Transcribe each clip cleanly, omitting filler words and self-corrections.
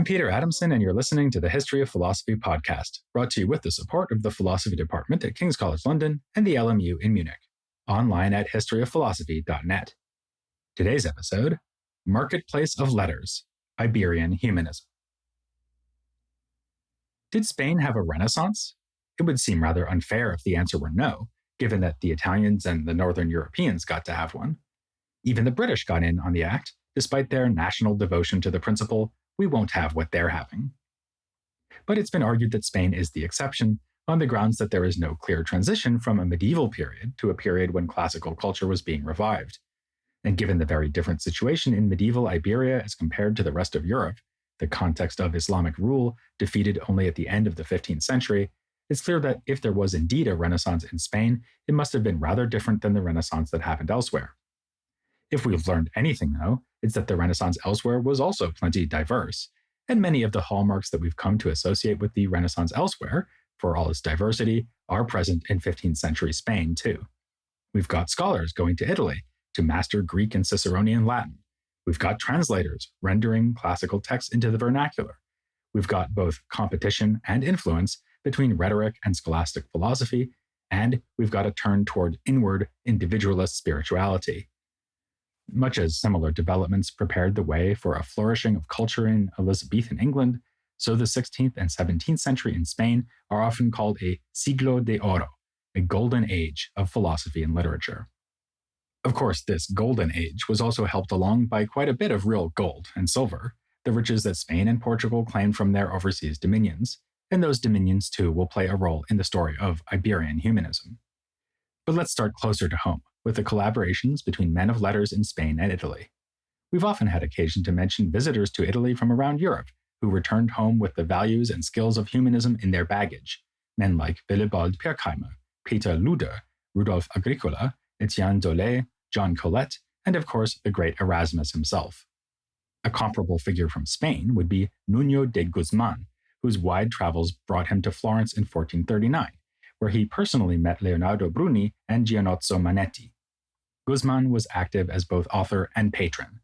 I'm Peter Adamson, and you're listening to the History of Philosophy podcast, brought to you with the support of the Philosophy Department at King's College London and the LMU in Munich, online at historyofphilosophy.net. Today's episode, Marketplace of Letters, Iberian Humanism. Did Spain have a Renaissance? It would seem rather unfair if the answer were no, given that the Italians and the Northern Europeans got to have one. Even the British got in on the act, despite their national devotion to the principle, we won't have what they're having. But it's been argued that Spain is the exception, on the grounds that there is no clear transition from a medieval period to a period when classical culture was being revived. And given the very different situation in medieval Iberia as compared to the rest of Europe, the context of Islamic rule defeated only at the end of the 15th century, it's clear that if there was indeed a Renaissance in Spain, it must have been rather different than the Renaissance that happened elsewhere. If we've learned anything, though, it's that the Renaissance elsewhere was also plenty diverse, and many of the hallmarks that we've come to associate with the Renaissance elsewhere, for all its diversity, are present in 15th century Spain, too. We've got scholars going to Italy to master Greek and Ciceronian Latin. We've got translators rendering classical texts into the vernacular. We've got both competition and influence between rhetoric and scholastic philosophy, and we've got a turn toward inward individualist spirituality. Much as similar developments prepared the way for a flourishing of culture in Elizabethan England, so the 16th and 17th century in Spain are often called a siglo de oro, a golden age of philosophy and literature. Of course, this golden age was also helped along by quite a bit of real gold and silver, the riches that Spain and Portugal claimed from their overseas dominions, and those dominions too will play a role in the story of Iberian humanism. But let's start closer to home, with the collaborations between men of letters in Spain and Italy. We've often had occasion to mention visitors to Italy from around Europe who returned home with the values and skills of humanism in their baggage, men like Willibald Pirkheimer, Peter Luder, Rudolf Agricola, Etienne Dolet, John Colet, and of course the great Erasmus himself. A comparable figure from Spain would be Nuño de Guzman, whose wide travels brought him to Florence in 1439, where he personally met Leonardo Bruni and Giannozzo Manetti. Guzman was active as both author and patron.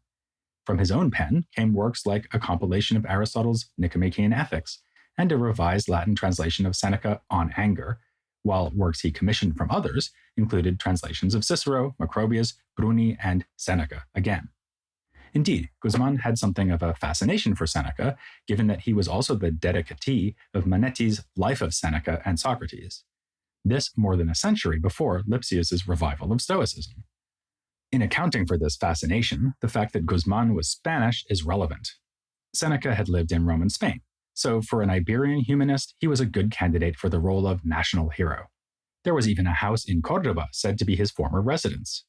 From his own pen came works like a compilation of Aristotle's Nicomachean Ethics and a revised Latin translation of Seneca On Anger, while works he commissioned from others included translations of Cicero, Macrobius, Bruni, and Seneca again. Indeed, Guzman had something of a fascination for Seneca, given that he was also the dedicatee of Manetti's Life of Seneca and Socrates. This more than a century before Lipsius's revival of Stoicism. In accounting for this fascination, the fact that Guzman was Spanish is relevant. Seneca had lived in Roman Spain, so for an Iberian humanist, he was a good candidate for the role of national hero. There was even a house in Córdoba said to be his former residence.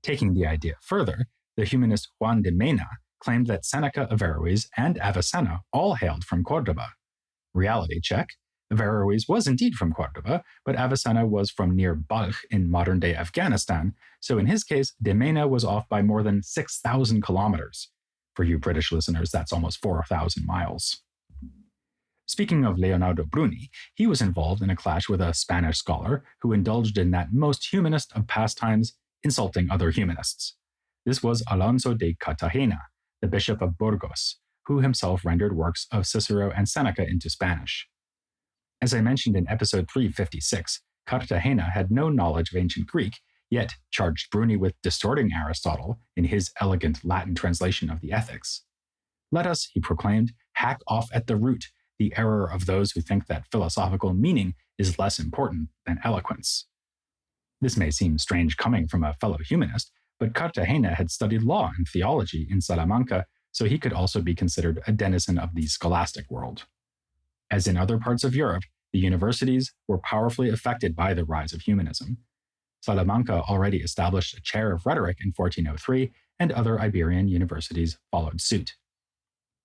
Taking the idea further, the humanist Juan de Mena claimed that Seneca, Averroes, and Avicenna all hailed from Córdoba. Reality check. Averroes was indeed from Córdoba, but Avicenna was from near Balkh in modern-day Afghanistan, so in his case, de Mena was off by more than 6,000 kilometers. For you British listeners, that's almost 4,000 miles. Speaking of Leonardo Bruni, he was involved in a clash with a Spanish scholar who indulged in that most humanist of pastimes, insulting other humanists. This was Alonso de Cartagena, the Bishop of Burgos, who himself rendered works of Cicero and Seneca into Spanish. As I mentioned in episode 356, Cartagena had no knowledge of ancient Greek, yet charged Bruni with distorting Aristotle in his elegant Latin translation of the Ethics. Let us, he proclaimed, hack off at the root the error of those who think that philosophical meaning is less important than eloquence. This may seem strange coming from a fellow humanist, but Cartagena had studied law and theology in Salamanca, so he could also be considered a denizen of the scholastic world. As in other parts of Europe, the universities were powerfully affected by the rise of humanism. Salamanca already established a chair of rhetoric in 1403, and other Iberian universities followed suit.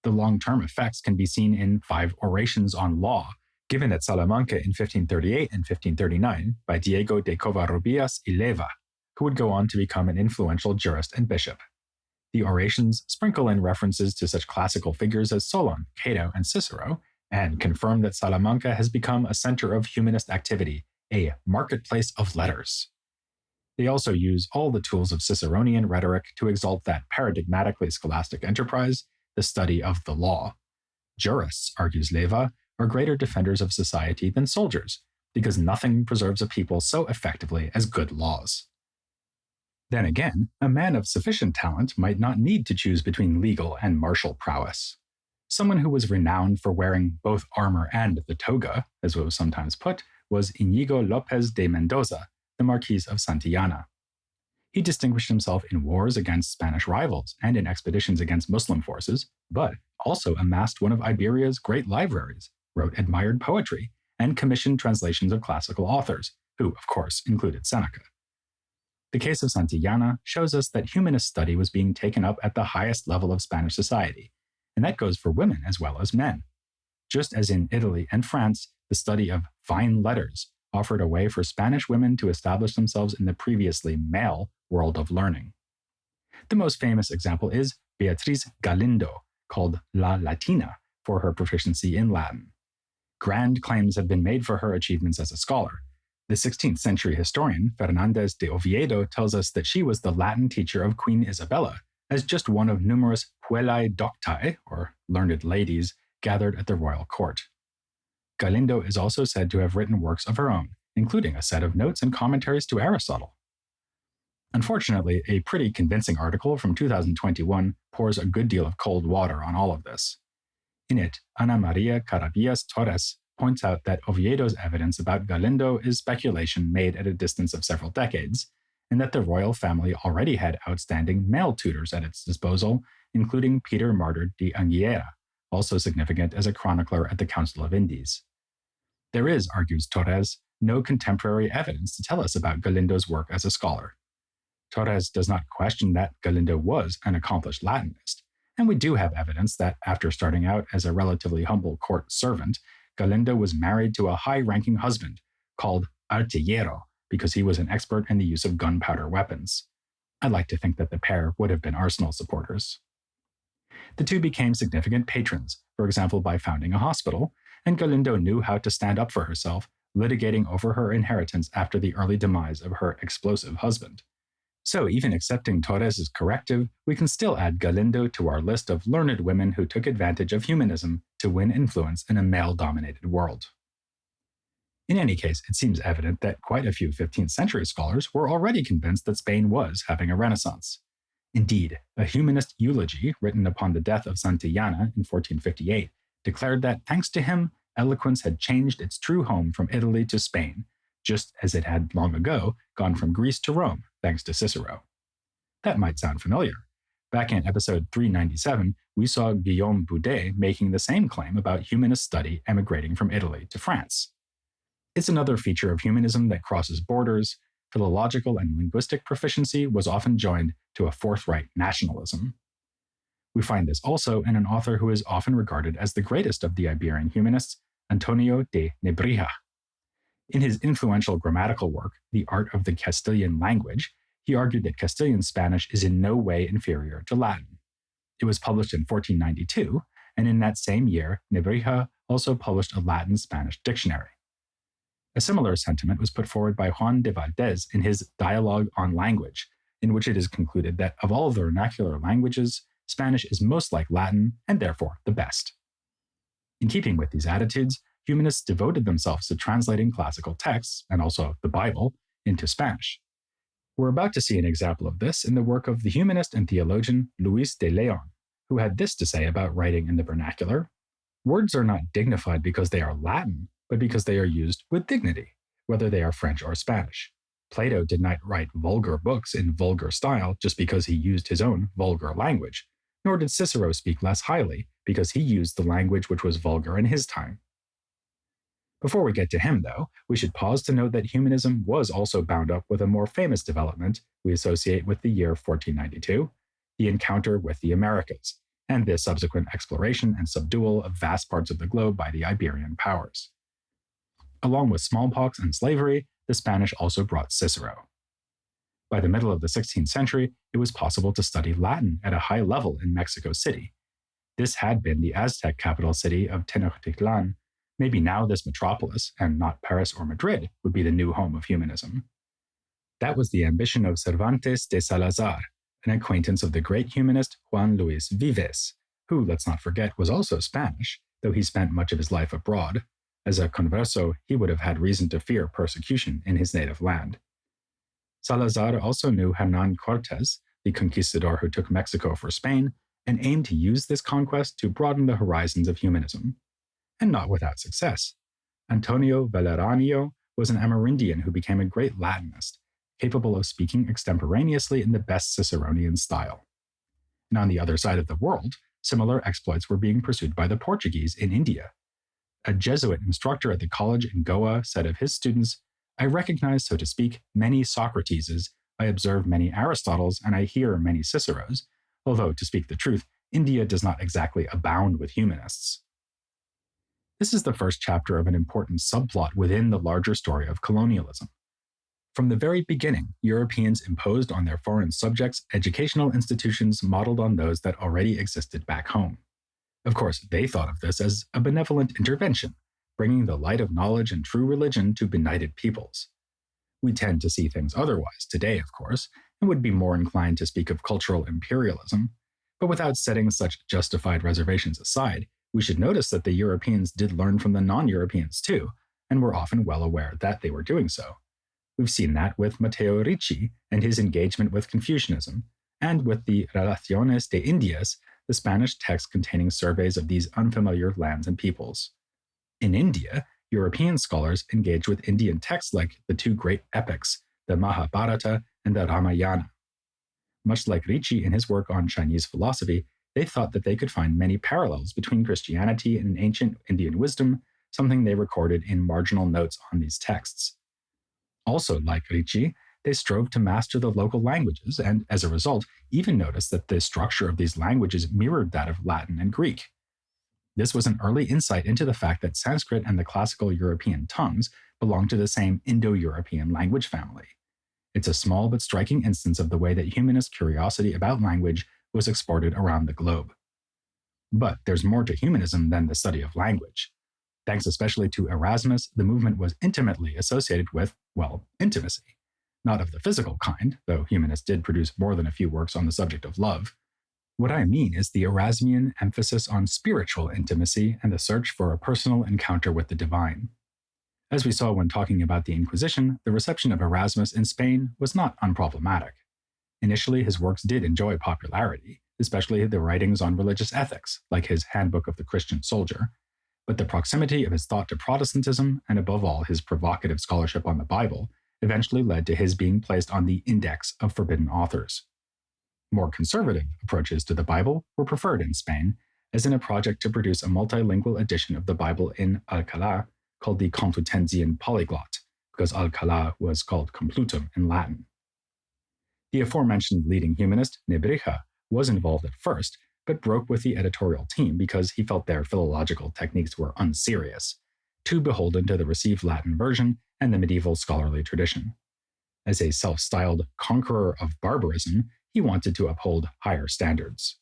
The long-term effects can be seen in 5 orations on law, given at Salamanca in 1538 and 1539 by Diego de Covarrubias y Leyva, who would go on to become an influential jurist and bishop. The orations sprinkle in references to such classical figures as Solon, Cato, and Cicero, and confirm that Salamanca has become a center of humanist activity, a marketplace of letters. They also use all the tools of Ciceronian rhetoric to exalt that paradigmatically scholastic enterprise, the study of the law. Jurists, argues Leva, are greater defenders of society than soldiers, because nothing preserves a people so effectively as good laws. Then again, a man of sufficient talent might not need to choose between legal and martial prowess. Someone who was renowned for wearing both armor and the toga, as it was sometimes put, was Íñigo López de Mendoza, the Marquis of Santillana. He distinguished himself in wars against Spanish rivals and in expeditions against Muslim forces, but also amassed one of Iberia's great libraries, wrote admired poetry, and commissioned translations of classical authors, who, of course, included Seneca. The case of Santillana shows us that humanist study was being taken up at the highest level of Spanish society, and that goes for women as well as men. Just as in Italy and France, the study of fine letters offered a way for Spanish women to establish themselves in the previously male world of learning. The most famous example is Beatriz Galindo, called La Latina for her proficiency in Latin. Grand claims have been made for her achievements as a scholar. The 16th century historian Fernández de Oviedo tells us that she was the Latin teacher of Queen Isabella, as just one of numerous puellae doctae, or learned ladies, gathered at the royal court. Galindo is also said to have written works of her own, including a set of notes and commentaries to Aristotle. Unfortunately, a pretty convincing article from 2021 pours a good deal of cold water on all of this. In it, Ana Maria Carabias Torres points out that Oviedo's evidence about Galindo is speculation made at a distance of several decades, and that the royal family already had outstanding male tutors at its disposal, including Peter Martyr de Anguillera, also significant as a chronicler at the Council of Indies. There is, argues Torres, no contemporary evidence to tell us about Galindo's work as a scholar. Torres does not question that Galindo was an accomplished Latinist, and we do have evidence that after starting out as a relatively humble court servant, Galindo was married to a high-ranking husband called artillero because he was an expert in the use of gunpowder weapons. I'd like to think that the pair would have been Arsenal supporters. The two became significant patrons, for example by founding a hospital, and Galindo knew how to stand up for herself, litigating over her inheritance after the early demise of her explosive husband. So even accepting Torres' corrective, we can still add Galindo to our list of learned women who took advantage of humanism to win influence in a male-dominated world. In any case, it seems evident that quite a few 15th century scholars were already convinced that Spain was having a renaissance. Indeed, a humanist eulogy written upon the death of Santillana in 1458 declared that thanks to him, eloquence had changed its true home from Italy to Spain, just as it had long ago gone from Greece to Rome, thanks to Cicero. That might sound familiar. Back in episode 397, we saw Guillaume Boudet making the same claim about humanist study emigrating from Italy to France. It's another feature of humanism that crosses borders. Philological and linguistic proficiency was often joined to a forthright nationalism. We find this also in an author who is often regarded as the greatest of the Iberian humanists, Antonio de Nebrija. In his influential grammatical work, The Art of the Castilian Language, he argued that Castilian Spanish is in no way inferior to Latin. It was published in 1492, and in that same year, Nebrija also published a Latin-Spanish dictionary. A similar sentiment was put forward by Juan de Valdez in his Dialogue on Language, in which it is concluded that of all the vernacular languages, Spanish is most like Latin and therefore the best. In keeping with these attitudes, humanists devoted themselves to translating classical texts, and also the Bible, into Spanish. We're about to see an example of this in the work of the humanist and theologian Luis de Leon, who had this to say about writing in the vernacular. Words are not dignified because they are Latin, but because they are used with dignity, whether they are French or Spanish. Plato did not write vulgar books in vulgar style just because he used his own vulgar language, nor did Cicero speak less highly because he used the language which was vulgar in his time. Before we get to him, though, we should pause to note that humanism was also bound up with a more famous development we associate with the year 1492, the encounter with the Americas, and the subsequent exploration and subdual of vast parts of the globe by the Iberian powers. Along with smallpox and slavery, the Spanish also brought Cicero. By the middle of the 16th century, it was possible to study Latin at a high level in Mexico City. This had been the Aztec capital city of Tenochtitlan. Maybe now this metropolis, and not Paris or Madrid, would be the new home of humanism. That was the ambition of Cervantes de Salazar, an acquaintance of the great humanist Juan Luis Vives, who, let's not forget, was also Spanish, though he spent much of his life abroad. As a converso, he would have had reason to fear persecution in his native land. Salazar also knew Hernan Cortes, the conquistador who took Mexico for Spain, and aimed to use this conquest to broaden the horizons of humanism. And not without success. Antonio Valeranio was an Amerindian who became a great Latinist, capable of speaking extemporaneously in the best Ciceronian style. And on the other side of the world, similar exploits were being pursued by the Portuguese in India. A Jesuit instructor at the college in Goa said of his students, "I recognize, so to speak, many Socrateses, I observe many Aristotles, and I hear many Ciceros, although, to speak the truth, India does not exactly abound with humanists." This is the first chapter of an important subplot within the larger story of colonialism. From the very beginning, Europeans imposed on their foreign subjects educational institutions modeled on those that already existed back home. Of course, they thought of this as a benevolent intervention, bringing the light of knowledge and true religion to benighted peoples. We tend to see things otherwise today, of course, and would be more inclined to speak of cultural imperialism, but without setting such justified reservations aside, we should notice that the Europeans did learn from the non-Europeans too, and were often well aware that they were doing so. We've seen that with Matteo Ricci and his engagement with Confucianism, and with the Relaciones de Indias, the Spanish text containing surveys of these unfamiliar lands and peoples. In India, European scholars engaged with Indian texts like the two great epics, the Mahabharata and the Ramayana. Much like Ricci in his work on Chinese philosophy, they thought that they could find many parallels between Christianity and ancient Indian wisdom, something they recorded in marginal notes on these texts. Also, like Ricci, they strove to master the local languages and, as a result, even noticed that the structure of these languages mirrored that of Latin and Greek. This was an early insight into the fact that Sanskrit and the classical European tongues belong to the same Indo-European language family. It's a small but striking instance of the way that humanist curiosity about language was exported around the globe. But there's more to humanism than the study of language. Thanks especially to Erasmus, the movement was intimately associated with, well, intimacy. Not of the physical kind, though humanists did produce more than a few works on the subject of love. What I mean is the Erasmian emphasis on spiritual intimacy and the search for a personal encounter with the divine. As we saw when talking about the Inquisition, the reception of Erasmus in Spain was not unproblematic. Initially, his works did enjoy popularity, especially the writings on religious ethics, like his Handbook of the Christian Soldier, but the proximity of his thought to Protestantism, and above all his provocative scholarship on the Bible, eventually led to his being placed on the Index of Forbidden Authors. More conservative approaches to the Bible were preferred in Spain, as in a project to produce a multilingual edition of the Bible in Alcalá called the Complutensian Polyglot, because Alcalá was called Complutum in Latin. The aforementioned leading humanist, Nebrija, was involved at first, but broke with the editorial team because he felt their philological techniques were unserious, too beholden to the received Latin version and the medieval scholarly tradition. As a self-styled conqueror of barbarism, he wanted to uphold higher standards.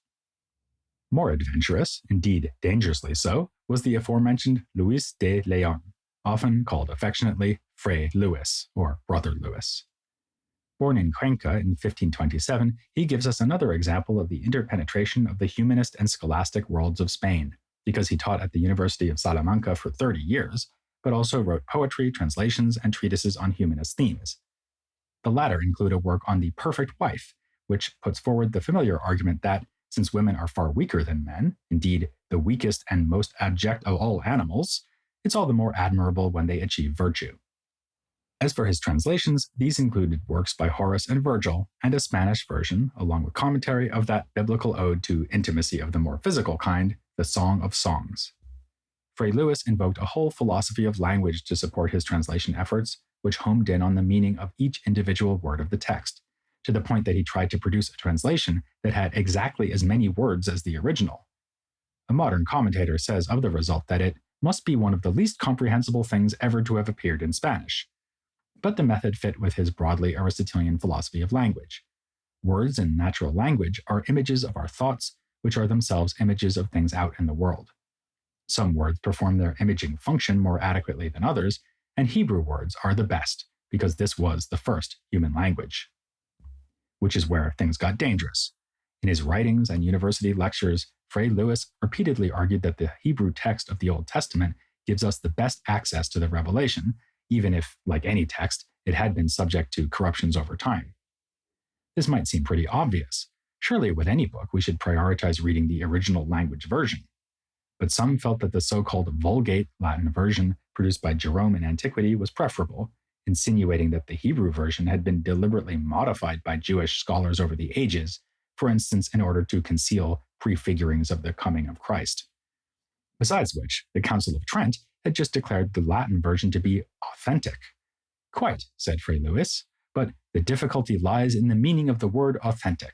More adventurous, indeed dangerously so, was the aforementioned Luis de Leon, often called affectionately Fray Luis, or Brother Louis. Born in Cuenca in 1527, he gives us another example of the interpenetration of the humanist and scholastic worlds of Spain, because he taught at the University of Salamanca for 30 years, but also wrote poetry, translations, and treatises on humanist themes. The latter include a work on the perfect wife, which puts forward the familiar argument that, since women are far weaker than men, indeed the weakest and most abject of all animals, it's all the more admirable when they achieve virtue. As for his translations, these included works by Horace and Virgil, and a Spanish version, along with commentary, of that biblical ode to intimacy of the more physical kind, the Song of Songs. Fray Luis invoked a whole philosophy of language to support his translation efforts, which homed in on the meaning of each individual word of the text, to the point that he tried to produce a translation that had exactly as many words as the original. A modern commentator says of the result that it must be one of the least comprehensible things ever to have appeared in Spanish. But the method fit with his broadly Aristotelian philosophy of language. Words in natural language are images of our thoughts, which are themselves images of things out in the world. Some words perform their imaging function more adequately than others, and Hebrew words are the best, because this was the first human language. Which is where things got dangerous. In his writings and university lectures, Fray Luis repeatedly argued that the Hebrew text of the Old Testament gives us the best access to the revelation, even if, like any text, it had been subject to corruptions over time. This might seem pretty obvious. Surely with any book, we should prioritize reading the original language version. But some felt that the so-called Vulgate Latin version produced by Jerome in antiquity was preferable, insinuating that the Hebrew version had been deliberately modified by Jewish scholars over the ages, for instance, in order to conceal prefigurings of the coming of Christ. Besides which, the Council of Trent had just declared the Latin version to be authentic. Quite, said Fray Luis, but the difficulty lies in the meaning of the word authentic.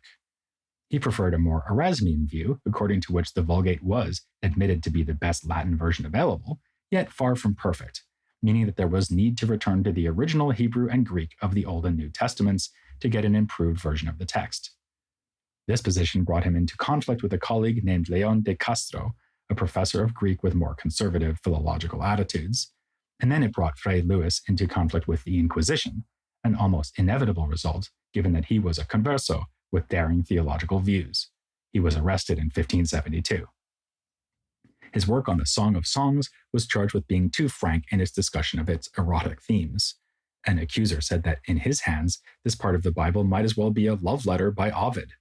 He preferred a more Erasmian view, according to which the Vulgate was admitted to be the best Latin version available, yet far from perfect, meaning that there was need to return to the original Hebrew and Greek of the Old and New Testaments to get an improved version of the text. This position brought him into conflict with a colleague named Leon de Castro, a professor of Greek with more conservative philological attitudes, and then it brought Fray Luis into conflict with the Inquisition, an almost inevitable result given that he was a converso with daring theological views. He was arrested in 1572. His work on the Song of Songs was charged with being too frank in its discussion of its erotic themes. An accuser said that in his hands, this part of the Bible might as well be a love letter by Ovid.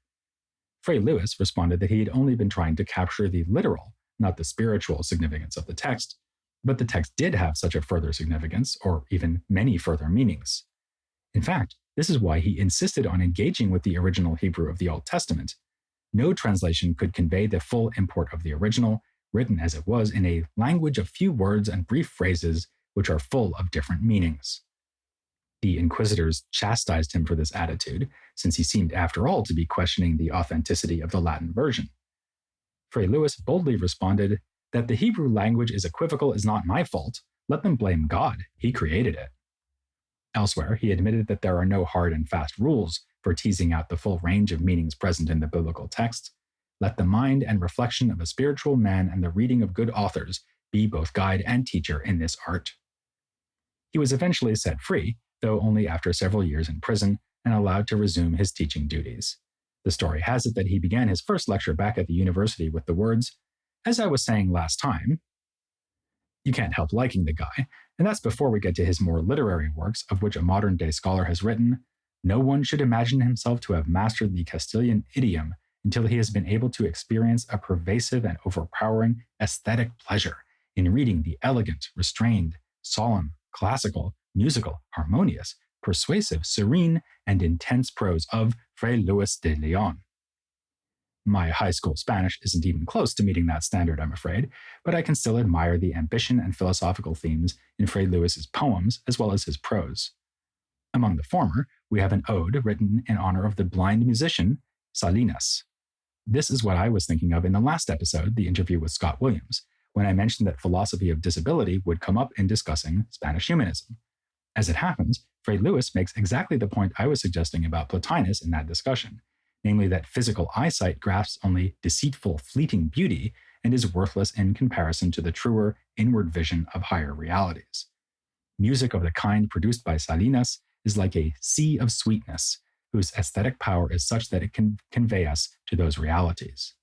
Fray Luis responded that he had only been trying to capture the literal, not the spiritual significance of the text, but the text did have such a further significance, or even many further meanings. In fact, this is why he insisted on engaging with the original Hebrew of the Old Testament. No translation could convey the full import of the original, written as it was in a language of few words and brief phrases which are full of different meanings. The inquisitors chastised him for this attitude, since he seemed after all to be questioning the authenticity of the Latin version. Fray Luis boldly responded, "That the Hebrew language is equivocal is not my fault. Let them blame God. He created it." Elsewhere, he admitted that there are no hard and fast rules for teasing out the full range of meanings present in the biblical text. Let the mind and reflection of a spiritual man and the reading of good authors be both guide and teacher in this art. He was eventually set free, though only after several years in prison, and allowed to resume his teaching duties. The story has it that he began his first lecture back at the university with the words, "As I was saying last time." You can't help liking the guy, and that's before we get to his more literary works, of which a modern-day scholar has written, "No one should imagine himself to have mastered the Castilian idiom until he has been able to experience a pervasive and overpowering aesthetic pleasure in reading the elegant, restrained, solemn, classical, musical, harmonious, persuasive, serene, and intense prose of Fray Luis de Leon." My high school Spanish isn't even close to meeting that standard, I'm afraid, but I can still admire the ambition and philosophical themes in Fray Luis's poems as well as his prose. Among the former, we have an ode written in honor of the blind musician Salinas. This is what I was thinking of in the last episode, the interview with Scott Williams, when I mentioned that philosophy of disability would come up in discussing Spanish humanism. As it happens, Fray Luis makes exactly the point I was suggesting about Plotinus in that discussion, namely that physical eyesight grasps only deceitful, fleeting beauty and is worthless in comparison to the truer, inward vision of higher realities. Music of the kind produced by Salinas is like a sea of sweetness, whose aesthetic power is such that it can convey us to those realities.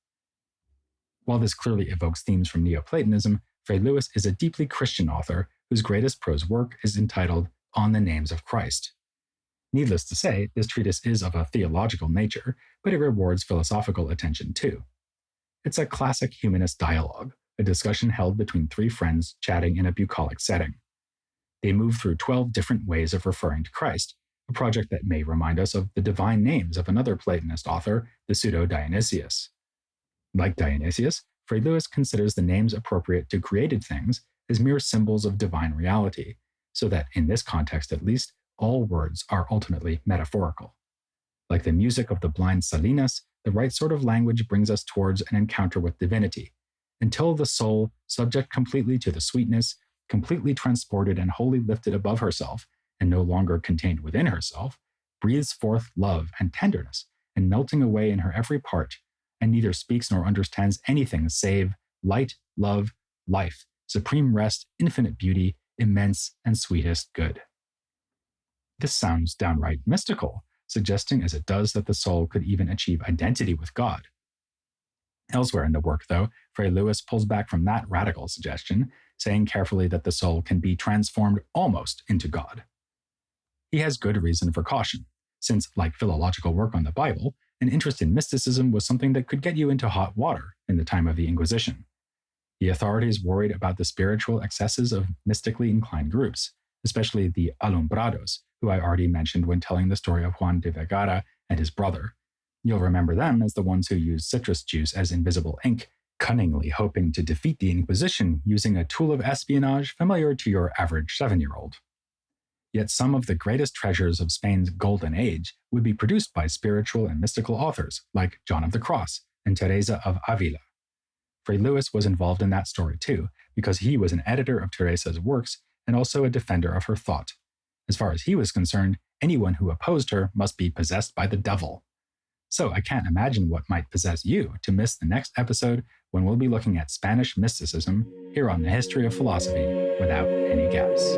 While this clearly evokes themes from Neoplatonism, Fray Luis is a deeply Christian author whose greatest prose work is entitled On the Names of Christ. Needless to say, this treatise is of a theological nature, but it rewards philosophical attention too. It's a classic humanist dialogue, a discussion held between three friends chatting in a bucolic setting. They move through 12 different ways of referring to Christ, a project that may remind us of the divine names of another Platonist author, the pseudo-Dionysius. Like Dionysius, Fray Luis considers the names appropriate to created things as mere symbols of divine reality, so that, in this context at least, all words are ultimately metaphorical. Like the music of the blind Salinas, the right sort of language brings us towards an encounter with divinity, until the soul, subject completely to the sweetness, completely transported and wholly lifted above herself, and no longer contained within herself, breathes forth love and tenderness, and melting away in her every part, and neither speaks nor understands anything save light, love, life, supreme rest, infinite beauty, immense and sweetest good. This sounds downright mystical, suggesting as it does that the soul could even achieve identity with God. Elsewhere in the work, though, Fray Luis pulls back from that radical suggestion, saying carefully that the soul can be transformed almost into God. He has good reason for caution, since, like philological work on the Bible, an interest in mysticism was something that could get you into hot water in the time of the Inquisition. The authorities worried about the spiritual excesses of mystically inclined groups, especially the Alumbrados, who I already mentioned when telling the story of Juan de Vergara and his brother. You'll remember them as the ones who used citrus juice as invisible ink, cunningly hoping to defeat the Inquisition using a tool of espionage familiar to your average 7-year-old. Yet some of the greatest treasures of Spain's golden age would be produced by spiritual and mystical authors like John of the Cross and Teresa of Avila. Fray Luis was involved in that story too, because he was an editor of Teresa's works and also a defender of her thought. As far as he was concerned, anyone who opposed her must be possessed by the devil. So I can't imagine what might possess you to miss the next episode when we'll be looking at Spanish mysticism here on the History of Philosophy without any gaps.